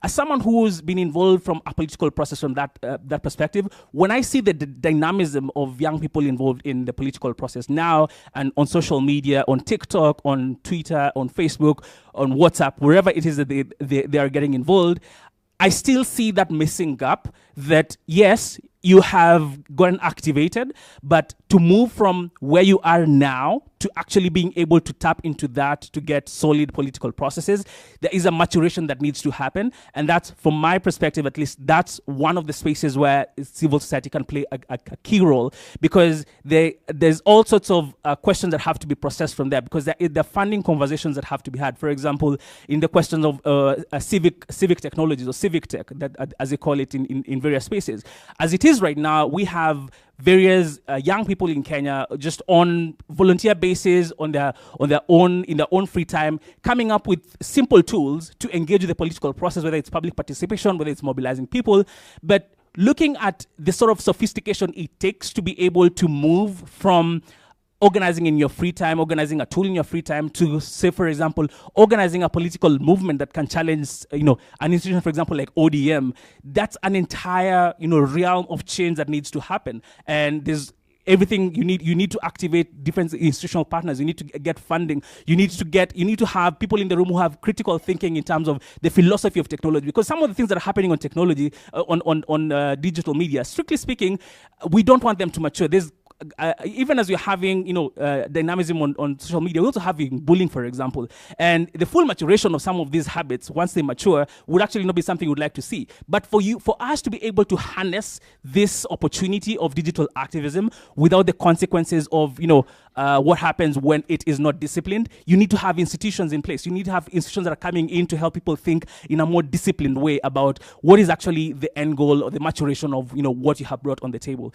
as someone who's been involved from a political process from that perspective, when I see the dynamism of young people involved in the political process now and on social media, on TikTok, on Twitter, on Facebook, on WhatsApp, wherever it is that they are getting involved, I still see that missing gap that, yes, you have gotten activated, but to move from where you are now to actually being able to tap into that to get solid political processes, there is a maturation that needs to happen. And that's, from my perspective at least, that's one of the spaces where civil society can play a key role, because there's all sorts of questions that have to be processed from there, because there are funding conversations that have to be had. For example, in the questions of civic technologies, or civic tech, that, as they call it in various spaces. As it is right now, we have various young people in Kenya just on volunteer basis, in their own free time, coming up with simple tools to engage with the political process, whether it's public participation, whether it's mobilizing people, but looking at the sort of sophistication it takes to be able to move from organizing in your free time, organizing a tool in your free time, to, say, for example, organizing a political movement that can challenge, an institution, for example, like ODM. That's an entire, realm of change that needs to happen. And there's everything you need to activate different institutional partners. You need to get funding. You need to have people in the room who have critical thinking in terms of the philosophy of technology, because some of the things that are happening on technology, on digital media, strictly speaking, we don't want them to mature. There's even as we're having, dynamism on social media, we're also having bullying, for example. And the full maturation of some of these habits, once they mature, would actually not be something we'd like to see. But for us to be able to harness this opportunity of digital activism without the consequences of, what happens when it is not disciplined, you need to have institutions in place. You need to have institutions that are coming in to help people think in a more disciplined way about what is actually the end goal or the maturation of, what you have brought on the table.